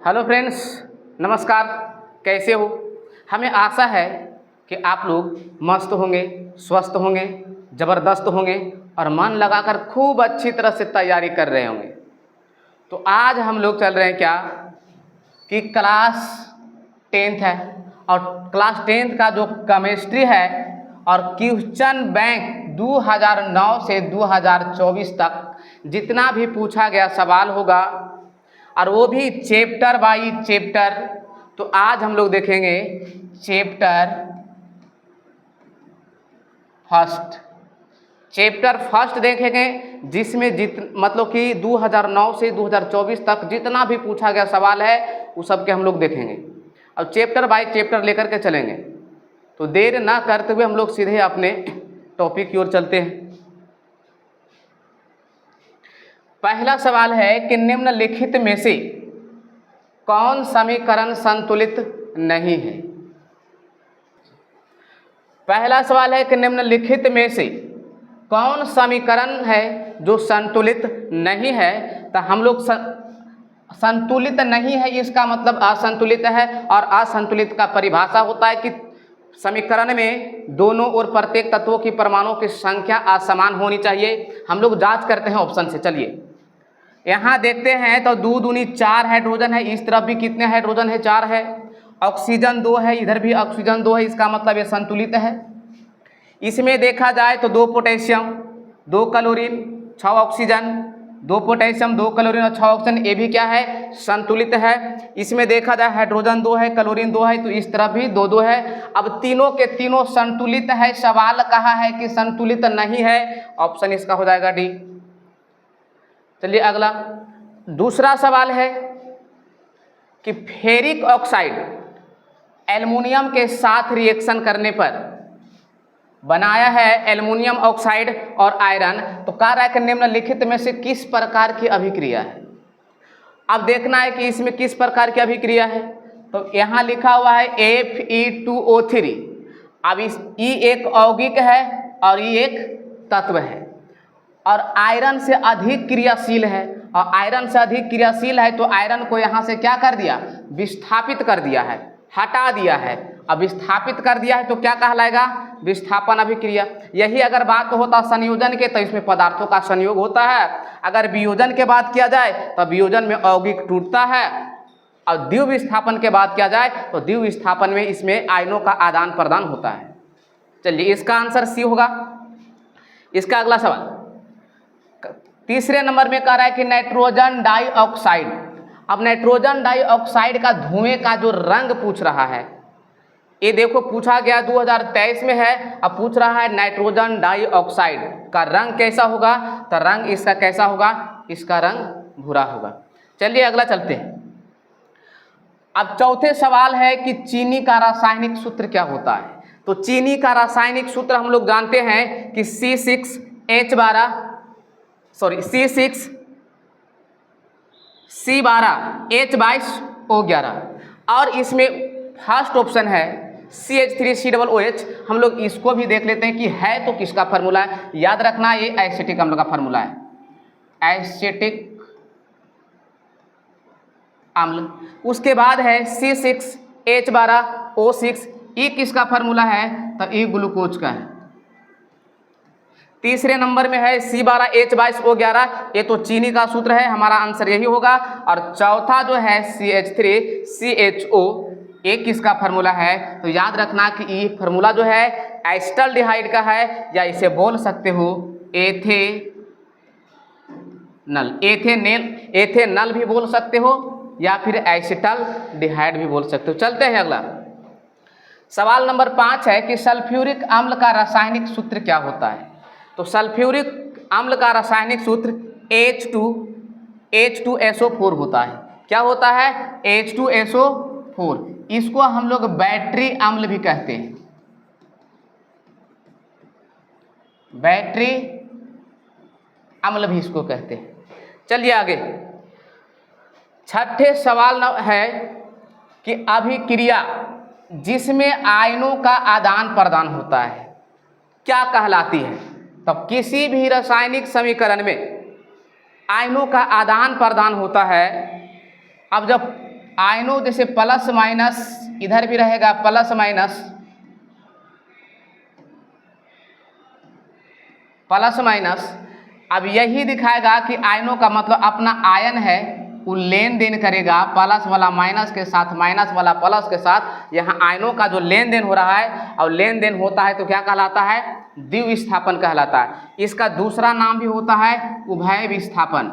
Hello friends, नमस्कार। कैसे हो? हमें आशा है कि आप लोग मस्त होंगे, स्वस्थ होंगे, ज़बरदस्त होंगे और मन लगाकर खूब अच्छी तरह से तैयारी कर रहे होंगे। तो आज हम लोग चल रहे हैं क्या कि क्लास 10th है और क्लास 10th का जो केमिस्ट्री है और क्वेश्चन बैंक 2009 से 2024 तक जितना भी पूछा गया सवाल होगा और वो भी चैप्टर बाई चैप्टर। तो आज हम लोग देखेंगे चैप्टर फर्स्ट देखेंगे, जिसमें मतलब कि 2009 से 2024 तक जितना भी पूछा गया सवाल है वो सब के हम लोग देखेंगे और चैप्टर बाय चैप्टर लेकर के चलेंगे। तो देर ना करते हुए हम लोग सीधे अपने टॉपिक की ओर चलते हैं। पहला सवाल है कि निम्नलिखित में से कौन समीकरण संतुलित नहीं है। पहला सवाल है कि निम्नलिखित में से कौन समीकरण है जो संतुलित नहीं है। तो हम लोग संतुलित नहीं है इसका मतलब असंतुलित है, और असंतुलित का परिभाषा होता है कि समीकरण में दोनों ओर प्रत्येक तत्वों की परमाणुओं की संख्या असमान होनी चाहिए। हम लोग जांच करते हैं ऑप्शन से। चलिए यहाँ देखते हैं तो 2 दूनी 4 हाइड्रोजन है, इस तरफ भी कितने हाइड्रोजन है? 4 है। ऑक्सीजन 2 है, इधर भी ऑक्सीजन 2 है, इसका मतलब ये संतुलित है। इसमें देखा जाए तो 2 potassium 2 chlorine 6 oxygen, 2 potassium 2 chlorine और 6 ऑक्सीजन, ये भी क्या है? संतुलित है। इसमें देखा जाए हाइड्रोजन 2 है, क्लोरीन 2 है, तो इस तरफ भी 2 है। अब तीनों के तीनों संतुलित है। सवाल कहा है कि संतुलित नहीं है, ऑप्शन इसका हो जाएगा डी। चलिए अगला दूसरा सवाल है कि फेरिक ऑक्साइड एल्युमिनियम के साथ रिएक्शन करने पर बनाया है एल्युमिनियम ऑक्साइड और आयरन। तो कह रहा है कि निम्नलिखित में से किस प्रकार की अभिक्रिया है। अब देखना है कि इसमें किस प्रकार की अभिक्रिया है। तो यहाँ लिखा हुआ है Fe2O3। अब इस E एक यौगिक है और E एक तत्व है और आयरन से अधिक क्रियाशील है, और आयरन से अधिक क्रियाशील है तो आयरन को यहाँ से क्या कर दिया? विस्थापित कर दिया है, हटा दिया है। अब विस्थापित कर दिया है तो क्या कहलाएगा? विस्थापन अभिक्रिया। यही अगर बात होता संयोजन के तो इसमें पदार्थों का संयोग होता है। अगर वियोजन के बात किया जाए तो वियोजन में यौगिक टूटता है, और द्विविस्थापन के बात किया जाए तो द्विविस्थापन में इसमें आयनों का आदान प्रदान होता है। चलिए इसका आंसर सी होगा। इसका अगला सवाल तीसरे नंबर में कह रहा है कि नाइट्रोजन डाइऑक्साइड। अब नाइट्रोजन डाइऑक्साइड का धुएं का जो रंग पूछ रहा है, ये देखो पूछा गया 2023 में है। अब पूछ रहा है नाइट्रोजन डाइऑक्साइड का रंग कैसा होगा। तो रंग इसका कैसा होगा? इसका रंग भूरा होगा। चलिए अगला चलते हैं। अब चौथे सवाल है कि चीनी का रासायनिक सूत्र क्या होता है। तो चीनी का रासायनिक सूत्र हम लोग जानते हैं कि C6H12C12H22O11, और इसमें फर्स्ट ऑप्शन है CH3COOH। हम लोग इसको भी देख लेते हैं कि है तो किसका फार्मूला है। याद रखना ये एसिटिक अम्ल का फार्मूला है, एसिटिक अम्ल। उसके बाद है C6H12O6, ये किसका फार्मूला है? तो ये ग्लूकोज का है। तीसरे नंबर में है C12H22O11, ये तो चीनी का सूत्र है, हमारा आंसर यही होगा। और चौथा जो है CH3CHO, ये किसका फार्मूला है? तो याद रखना कि ये फार्मूला जो है एसिटाल्डिहाइड का है, या इसे बोल सकते हो एथेनल भी बोल सकते हो, या फिर एसिटाल्डिहाइड भी बोल सकते हो। चलते हैं अगला सवाल नंबर 5 है कि सल्फ्यूरिक अम्ल का रासायनिक सूत्र क्या होता है। तो सल्फ्यूरिक अम्ल का रासायनिक सूत्र H2SO4 होता है। क्या होता है? H2SO4। इसको हम लोग बैटरी अम्ल भी कहते हैं, बैटरी अम्ल भी इसको कहते हैं। चलिए आगे छठे सवाल है कि अभिक्रिया जिसमें आयनों का आदान प्रदान होता है क्या कहलाती है। तब किसी भी रासायनिक समीकरण में आयनों का आदान प्रदान होता है। अब जब आयनों जैसे प्लस माइनस, इधर भी रहेगा प्लस माइनस, प्लस माइनस। अब यही दिखाएगा कि आयनों का मतलब अपना आयन है वो लेन देन करेगा, प्लस वाला माइनस के साथ, माइनस वाला प्लस के साथ। यहाँ आयनों का जो लेन देन हो रहा है और लेन देन होता है तो क्या कहलाता है? द्विविस्थापन कहलाता है। इसका दूसरा नाम भी होता है उभय विस्थापन,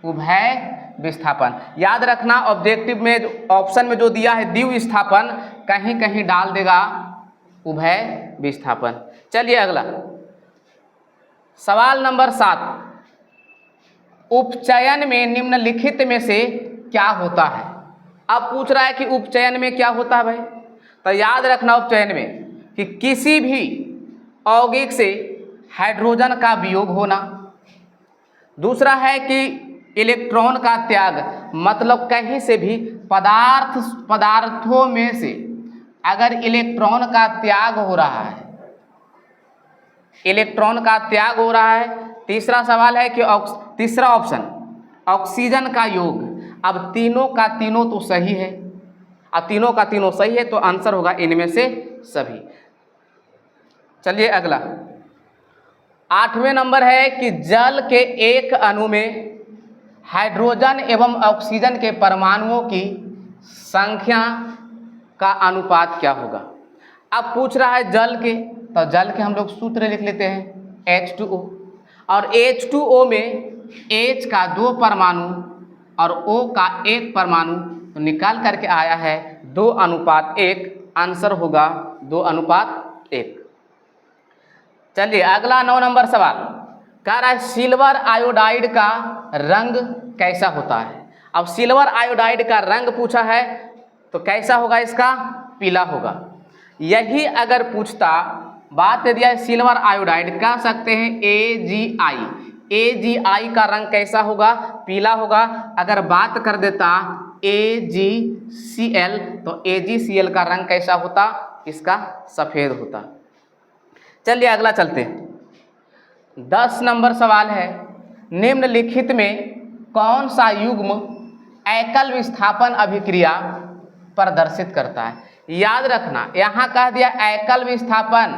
उभय विस्थापन। याद रखना ऑब्जेक्टिव में ऑप्शन में जो दिया है द्विविस्थापन, कहीं कहीं डाल देगा उभय विस्थापन। चलिए अगला सवाल नंबर 7, उपचयन में निम्नलिखित में से क्या होता है? अब पूछ रहा है कि उपचयन में क्या होता है भाई, तो याद रखना उपचयन में कि किसी भी यौगिक से हाइड्रोजन का वियोग होना, दूसरा है कि इलेक्ट्रॉन का त्याग, मतलब कहीं से भी पदार्थों में से अगर इलेक्ट्रॉन का त्याग हो रहा है, इलेक्ट्रॉन का त्याग हो रहा है। तीसरा सवाल है कि तीसरा ऑप्शन ऑक्सीजन का योग। अब तीनों का तीनों तो सही है, अब तीनों का तीनों सही है तो आंसर होगा इनमें से सभी। चलिए अगला 8वें नंबर है कि जल के एक अणु में हाइड्रोजन एवं ऑक्सीजन के परमाणुओं की संख्या का अनुपात क्या होगा? अब पूछ रहा है जल के, तो जल के हम लोग सूत्र लिख लेते हैं H2O, और H2O में H का 2 परमाणु और O का 1 परमाणु, तो निकाल करके आया है 2:1, आंसर होगा 2:1। चलिए अगला 9 नंबर सवाल कह रहा है सिल्वर आयोडाइड का रंग कैसा होता है? अब सिल्वर आयोडाइड का रंग पूछा है तो कैसा होगा इसका? पीला होगा। यही अगर पूछता बात दे दिया है सिल्वर आयोडाइड, कह सकते हैं AgI, AgI का रंग कैसा होगा? पीला होगा। अगर बात कर देता AgCl तो AgCl का रंग कैसा होता? इसका सफ़ेद होता। चलिए अगला चलते हैं। 10 नंबर सवाल है निम्नलिखित में कौन सा युग्म एकल विस्थापन अभिक्रिया प्रदर्शित करता है? याद रखना यहाँ कह दिया एकल विस्थापन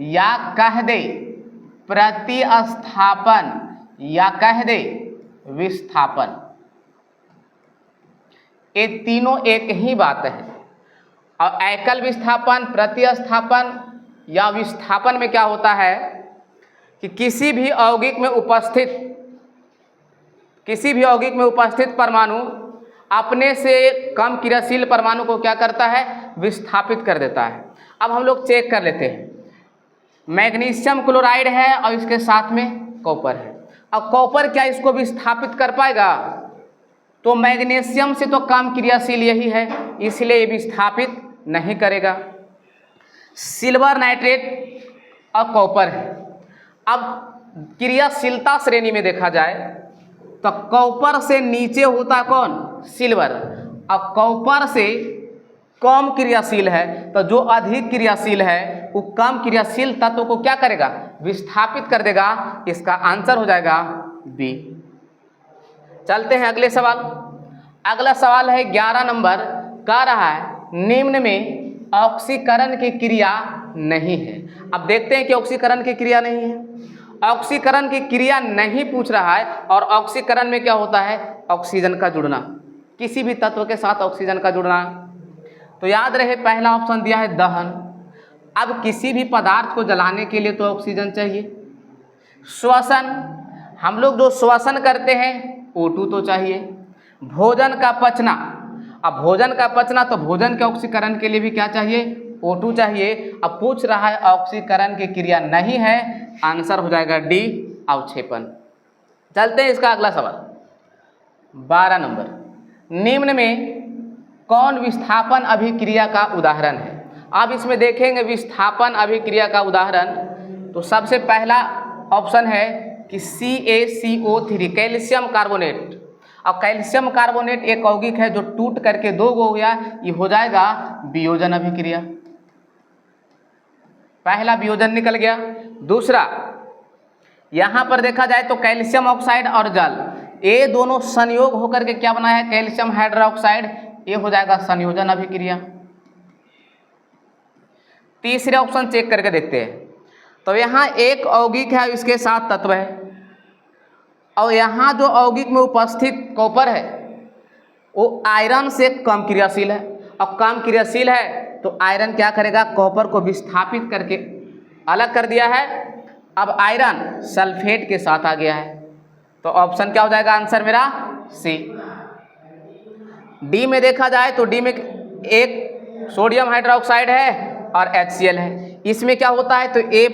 या कह दे प्रतिस्थापन या कह दे विस्थापन, ये तीनों एक ही बात है। और एकल विस्थापन, प्रतिस्थापन या विस्थापन में क्या होता है कि किसी भी यौगिक में उपस्थित परमाणु अपने से कम क्रियाशील परमाणु को क्या करता है? विस्थापित कर देता है। अब हम लोग चेक कर लेते हैं, मैग्नीशियम क्लोराइड है और इसके साथ में कॉपर है। अब कॉपर क्या इसको विस्थापित कर पाएगा? तो मैग्नीशियम से तो कम क्रियाशील यही है, इसलिए ये विस्थापित नहीं करेगा। सिल्वर नाइट्रेट और कॉपर है। अब क्रियाशीलता श्रेणी में देखा जाए तो कॉपर से नीचे होता कौन? सिल्वर। अब कॉपर से कम क्रियाशील है तो जो अधिक क्रियाशील है वो कम क्रियाशील तत्व को क्या करेगा? विस्थापित कर देगा। इसका आंसर हो जाएगा बी। चलते हैं अगले सवाल। अगला सवाल है 11 नंबर, कह रहा है निम्न में ऑक्सीकरण की क्रिया नहीं है। अब देखते हैं कि ऑक्सीकरण की क्रिया नहीं है। ऑक्सीकरण की क्रिया नहीं पूछ रहा है, और ऑक्सीकरण में क्या होता है? ऑक्सीजन का जुड़ना, किसी भी तत्व के साथ ऑक्सीजन का जुड़ना। तो याद रहे पहला ऑप्शन दिया है दहन। अब किसी भी पदार्थ को जलाने के लिए तो ऑक्सीजन चाहिए। श्वसन, हम लोग जो श्वसन करते हैं O2 तो चाहिए। भोजन का पचना, अब भोजन का पचना तो भोजन के ऑक्सीकरण के लिए भी क्या चाहिए? O2 चाहिए। अब पूछ रहा है ऑक्सीकरण की क्रिया नहीं है, आंसर हो जाएगा डी, अवक्षेपण। चलते हैं इसका अगला सवाल 12 नंबर, निम्न में कौन विस्थापन अभिक्रिया का उदाहरण है? अब इसमें देखेंगे विस्थापन अभिक्रिया का उदाहरण, तो सबसे पहला ऑप्शन है कि CaCO3 कैल्शियम कार्बोनेट। अब कैल्शियम कार्बोनेट एक यौगिक है जो टूट करके 2 हो गया, ये हो जाएगा वियोजन अभिक्रिया। पहला वियोजन निकल गया। दूसरा यहाँ पर देखा जाए तो कैल्शियम ऑक्साइड और जल, ये दोनों संयोग होकर के क्या बनाया है, कैल्शियम हाइड्रोक्साइड, ये हो जाएगा संयोजन अभिक्रिया। तीसरे ऑप्शन चेक करके देखते हैं। तो यहाँ एक यौगिक है, इसके 7 तत्व है, और यहाँ जो यौगिक में उपस्थित कॉपर है वो आयरन से कम क्रियाशील है, और कम क्रियाशील है तो आयरन क्या करेगा, कॉपर को विस्थापित करके अलग कर दिया है। अब आयरन सल्फेट के साथ आ गया है, तो ऑप्शन क्या हो जाएगा आंसर मेरा सी। डी में देखा जाए तो डी में एक सोडियम हाइड्रोक्साइड है और HCl है, इसमें क्या होता है तो A+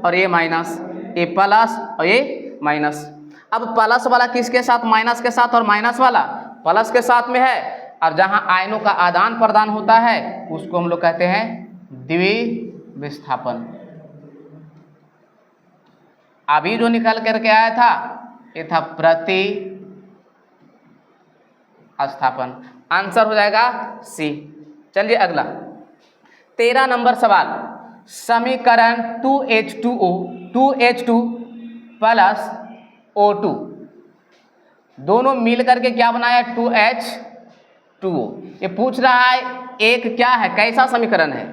और A-, A+ और A-। अब प्लस वाला किसके साथ, माइनस के साथ, और माइनस वाला प्लस के साथ में है, और जहां आयनों का आदान प्रदान होता है उसको हम लोग कहते हैं द्विविस्थापन। अभी जो निकल करके आया था ये था प्रतिस्थापन, आंसर हो जाएगा सी। चलिए अगला 13 नंबर सवाल, समीकरण 2H2O 2H2 + O2 दोनों मिल करके क्या बनाया 2H2O। ये पूछ रहा है एक क्या है, कैसा समीकरण है।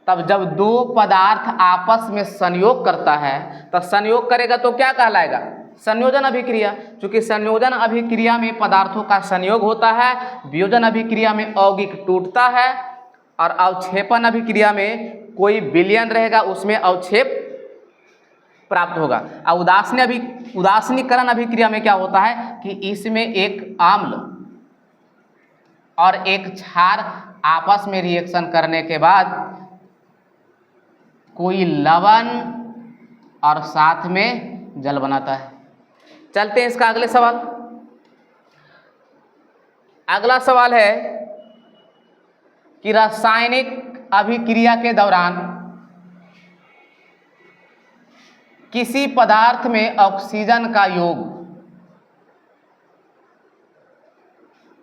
तब जब दो पदार्थ आपस में संयोग करता है तो संयोग करेगा तो क्या कहलाएगा, संयोजन अभिक्रिया। क्योंकि संयोजन अभिक्रिया में पदार्थों का संयोग होता है, वियोजन अभिक्रिया में यौगिक टूटता है, और अवक्षेपण अभिक्रिया में कोई विलयन रहेगा उसमें अवक्षेप प्राप्त होगा। और उदासीनीकरण अभिक्रिया में क्या होता है कि इसमें एक आम्ल और एक क्षार आपस में रिएक्शन करने के बाद कोई लवण और साथ में जल बनाता है। चलते हैं इसका अगले सवाल। अगला सवाल है कि रासायनिक अभिक्रिया के दौरान किसी पदार्थ में ऑक्सीजन का योग,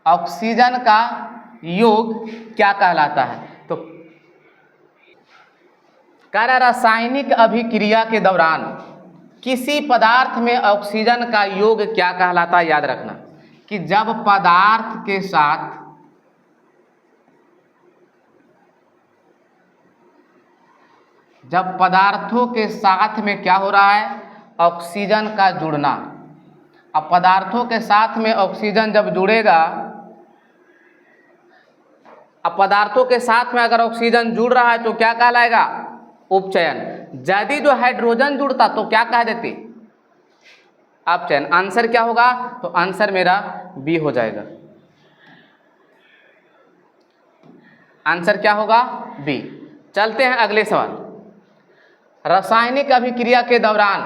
ऑक्सीजन का योग क्या कहलाता है। तो कह रहा रासायनिक अभिक्रिया के दौरान किसी पदार्थ में ऑक्सीजन का योग क्या कहलाता है। याद रखना कि जब पदार्थ के साथ जब पदार्थों के साथ में क्या हो रहा है, ऑक्सीजन का जुड़ना। अब पदार्थों के साथ में ऑक्सीजन जब जुड़ेगा, अब पदार्थों के साथ में अगर ऑक्सीजन जुड़ रहा है तो क्या कहलाएगा, उपचयन। यदि जो हाइड्रोजन जुड़ता तो क्या कह देते, अपचयन। आंसर क्या होगा, तो आंसर मेरा बी हो जाएगा। आंसर क्या होगा, बी। चलते हैं अगले सवाल। रासायनिक अभिक्रिया के दौरान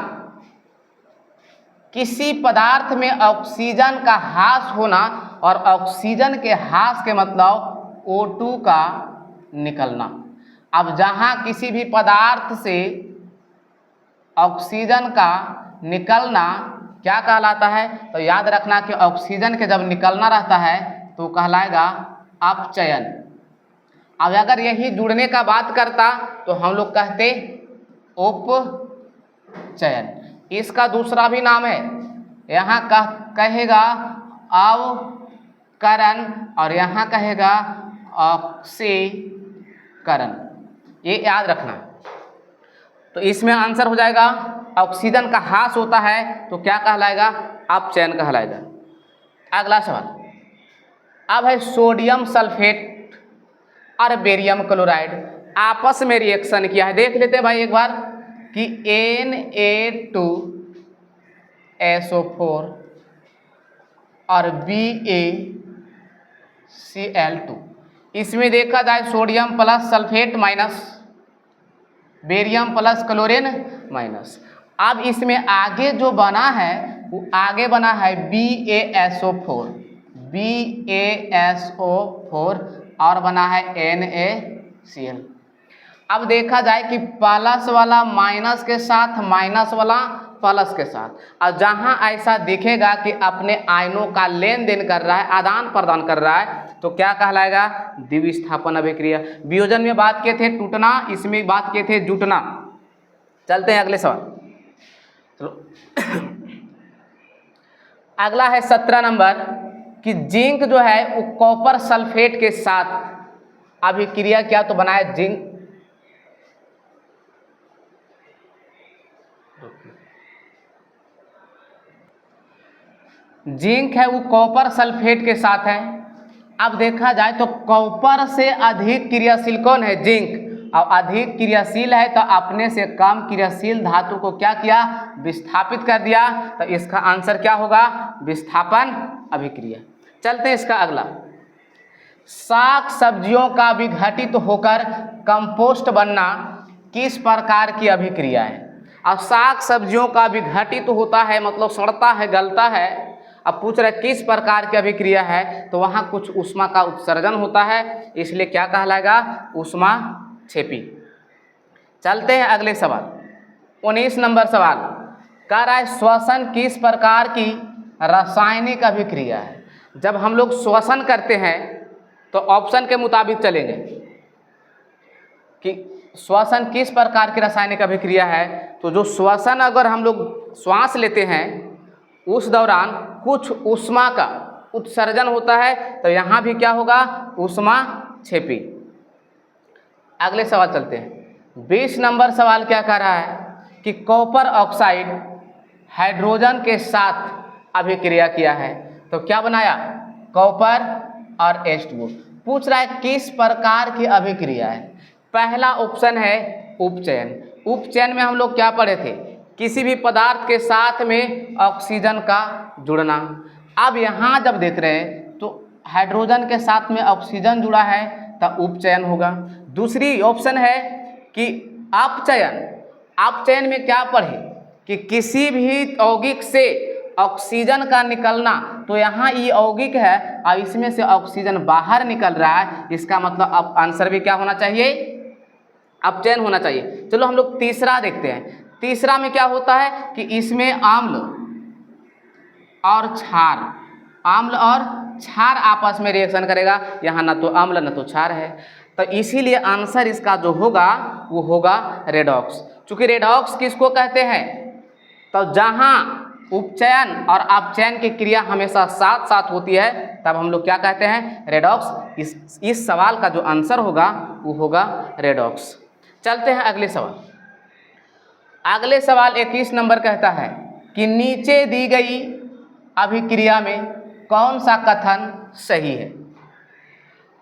किसी पदार्थ में ऑक्सीजन का ह्रास होना, और ऑक्सीजन के ह्रास के मतलब O2 का निकलना। अब जहां किसी भी पदार्थ से ऑक्सीजन का निकलना क्या कहलाता है, तो याद रखना कि ऑक्सीजन के जब निकलना रहता है तो कहलाएगा अपचयन। अब अगर यही जुड़ने का बात करता तो हम लोग कहते उपचयन। इसका दूसरा भी नाम है, यहाँ कहेगा अवकरण और यहाँ कहेगा ऑक्सीकरण। ये याद रखना। तो इसमें आंसर हो जाएगा ऑक्सीजन का ह्रास होता है तो क्या कहलाएगा, अपचयन कहलाएगा। अगला सवाल अब है सोडियम सल्फेट और बेरियम क्लोराइड आपस में रिएक्शन किया है। देख लेते हैं भाई एक बार कि Na2SO4 और BaCl2। इसमें देखा जाए sodium plus sulphate minus barium plus chlorine minus. अब इसमें आगे जो बना है वो आगे बना है BaSO4 और बना है NaCl। अब देखा जाए कि प्लस वाला माइनस के साथ, माइनस वाला प्लस के साथ, और जहां ऐसा दिखेगा कि अपने आयनों का लेन देन कर रहा है, आदान प्रदान कर रहा है, तो क्या कहलाएगा, द्विविस्थापन अभिक्रिया। वियोजन में बात किए थे टूटना, इसमें बात किए थे जुटना। चलते हैं अगले सवाल। चलो अगला है 17 नंबर कि जिंक जो है वो कॉपर सल्फेट के साथ अभिक्रिया किया तो बनाया जिंक। जिंक है वो कॉपर सल्फेट के साथ है। अब देखा जाए तो कॉपर से अधिक क्रियाशील कौन है? जिंक। और अधिक क्रियाशील है तो अपने से कम क्रियाशील धातु को क्या किया? विस्थापित कर दिया। तो इसका आंसर क्या होगा? विस्थापन अभिक्रिया। चलते हैं इसका अगला। साग सब्जियों का विघटित होकर कंपोस्ट बनना किस प्रकार की अभिक्रिया है? अब साग सब्जियों का विघटित होता है मतलब सड़ता है, गलता है। अब पूछ रहे किस प्रकार की अभिक्रिया है, तो वहाँ कुछ ऊष्मा का उत्सर्जन होता है, इसलिए क्या कहलाएगा? ऊष्मा क्षेपी। चलते हैं अगले सवाल। 19 नंबर सवाल कह रहा है श्वसन किस प्रकार की रासायनिक अभिक्रिया है? जब हम लोग श्वसन करते हैं तो ऑप्शन के मुताबिक चलेंगे कि श्वसन किस प्रकार की रासायनिक अभिक्रिया है। तो जो श्वसन अगर हम लोग श्वास लेते हैं उस दौरान कुछ ऊष्मा का उत्सर्जन होता है, तो यहाँ भी क्या होगा? ऊष्मा क्षेपी। अगले सवाल चलते हैं। 20 नंबर सवाल क्या कह रहा है कि कॉपर ऑक्साइड हाइड्रोजन के साथ अभिक्रिया किया है तो क्या बनाया? कॉपर और H2O। पूछ रहा है किस प्रकार की अभिक्रिया है? पहला ऑप्शन है उपचयन। उपचयन में हम लोग क्या पढ़े थे? किसी भी पदार्थ के साथ में ऑक्सीजन का जुड़ना। अब यहाँ जब देख रहे हैं तो हाइड्रोजन के साथ में ऑक्सीजन जुड़ा है तो उपचयन होगा। दूसरी ऑप्शन है कि अपचयन। अपचयन में क्या पढ़े कि किसी भी यौगिक से ऑक्सीजन का निकलना, तो यहाँ ये यौगिक है और इसमें से ऑक्सीजन बाहर निकल रहा है, इसका मतलब अब आंसर भी क्या होना चाहिए? अपचयन होना चाहिए। चलो हम लोग तीसरा देखते हैं। तीसरा में क्या होता है कि इसमें अम्ल और क्षार, अम्ल और क्षार आपस में रिएक्शन करेगा। यहाँ ना तो अम्ल ना तो क्षार है, तो इसीलिए आंसर इसका जो होगा वो होगा रेडॉक्स। चूँकि रेडॉक्स किसको कहते हैं? तो जहाँ उपचयन और अपचयन की क्रिया हमेशा साथ साथ होती है तब हम लोग क्या कहते हैं? रेडॉक्स। इस सवाल का जो आंसर होगा वो होगा रेडॉक्स। चलते हैं अगले सवाल। अगले सवाल 21 नंबर कहता है कि नीचे दी गई अभिक्रिया में कौन सा कथन सही है?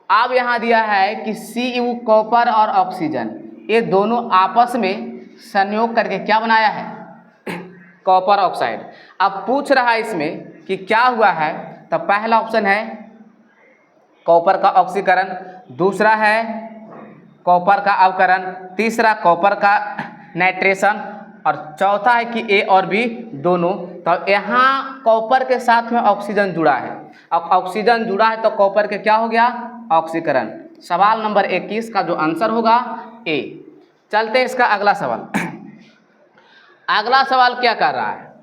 अब यहाँ दिया है कि Cu कॉपर और ऑक्सीजन ये दोनों आपस में संयोग करके क्या बनाया है? Copper oxide. अब पूछ रहा है इसमें कि क्या हुआ है, तो पहला ऑप्शन है कॉपर का ऑक्सीकरण, दूसरा है कॉपर का अवकरण, तीसरा कॉपर का नाइट्रेशन और चौथा है कि ए और बी दोनों। तो यहाँ कॉपर के साथ में ऑक्सीजन जुड़ा है, अब ऑक्सीजन जुड़ा है तो कॉपर के क्या हो गया? ऑक्सीकरण। सवाल नंबर 21 का जो आंसर होगा ए। चलते हैं इसका अगला सवाल। अगला सवाल क्या कर रहा है?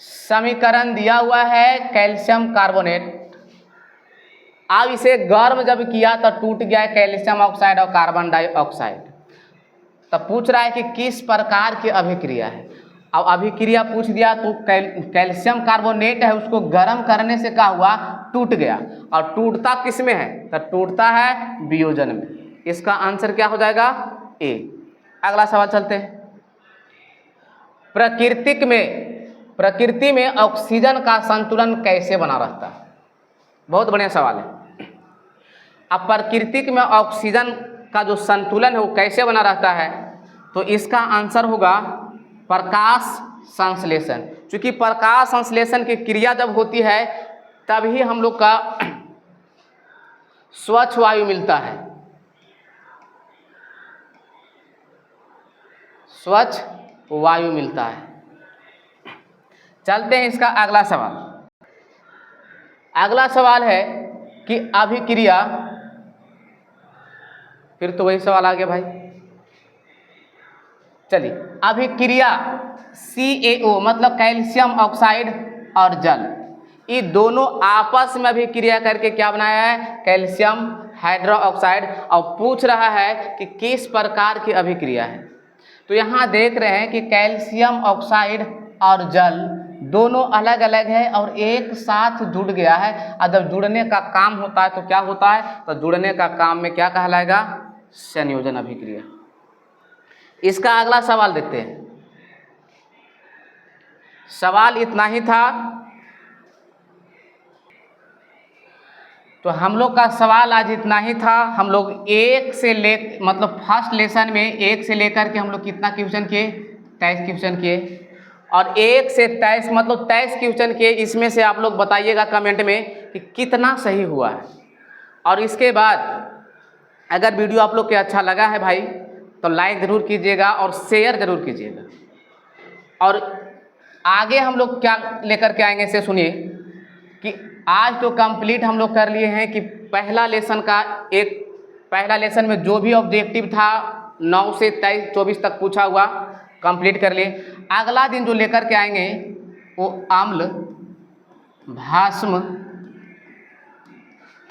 समीकरण दिया हुआ है कैल्शियम कार्बोनेट। अब इसे गर्म जब किया तो टूट गया कैल्शियम ऑक्साइड और कार्बन डाइऑक्साइड। तो पूछ रहा है कि किस प्रकार की अभिक्रिया है। अब अभिक्रिया पूछ दिया तो कैल्शियम कार्बोनेट है, उसको गर्म करने से क्या हुआ? टूट गया। और टूटता किस में है? तो टूटता है वियोजन में। इसका आंसर क्या हो जाएगा? ए। अगला सवाल चलते हैं। प्रकृति में ऑक्सीजन का संतुलन कैसे बना रहता है? बहुत बढ़िया सवाल है। अब प्रकृति में ऑक्सीजन का जो संतुलन है वो कैसे बना रहता है? तो इसका आंसर होगा प्रकाश संश्लेषण। क्योंकि प्रकाश संश्लेषण की क्रिया जब होती है तभी हम लोग का स्वच्छ वायु मिलता है, स्वच्छ वायु मिलता है। चलते हैं इसका अगला सवाल। अगला सवाल है कि अभिक्रिया, फिर तो वही सवाल आ गया भाई। चलिए, अभिक्रिया CaO मतलब कैल्शियम ऑक्साइड और जल, ये दोनों आपस में अभिक्रिया करके क्या बनाया है? Calcium hydroxide. और पूछ रहा है कि किस प्रकार की अभिक्रिया है। तो यहाँ देख रहे हैं कि कैल्शियम ऑक्साइड और जल दोनों अलग अलग है और एक साथ जुड़ गया है। और जब जुड़ने का काम होता है तो क्या होता है, तो जुड़ने का काम में क्या कहलाएगा, संयोजन अभिक्रिया। इसका अगला सवाल देखते हैं। सवाल इतना ही था। तो हम लोग का सवाल आज इतना ही था। हम लोग एक से मतलब फर्स्ट लेसन में 1 से लेकर के हम लोग कितना क्वेश्चन किए, 23 क्वेश्चन किए। और 1 से 23 मतलब 23 क्वेश्चन किए। इसमें से आप लोग बताइएगा कमेंट में कि कितना सही हुआ है। और इसके बाद अगर वीडियो आप लोग के अच्छा लगा है भाई तो लाइक ज़रूर कीजिएगा और शेयर ज़रूर कीजिएगा। और आगे हम लोग क्या लेकर के आएंगे से सुनिए कि आज तो कंप्लीट हम लोग कर लिए हैं कि पहला लेसन में जो भी ऑब्जेक्टिव था 9 से 23 24 तक पूछा हुआ कंप्लीट कर लिए। अगला दिन जो लेकर के आएंगे वो अम्ल, भास्म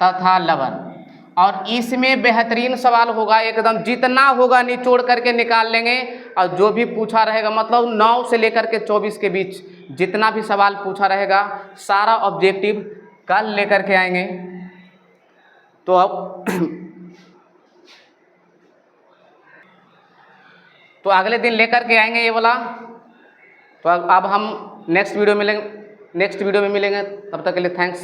तथा लवण। और इसमें बेहतरीन सवाल होगा, एकदम जितना होगा निचोड़ करके निकाल लेंगे। और जो भी पूछा रहेगा मतलब 9 से लेकर के 24 के बीच जितना भी सवाल पूछा रहेगा सारा ऑब्जेक्टिव कल लेकर के आएंगे। तो अब तो अगले दिन लेकर के आएंगे ये वाला। तो अब हम नेक्स्ट वीडियो में मिलेंगे, तब तक के लिए थैंक्स।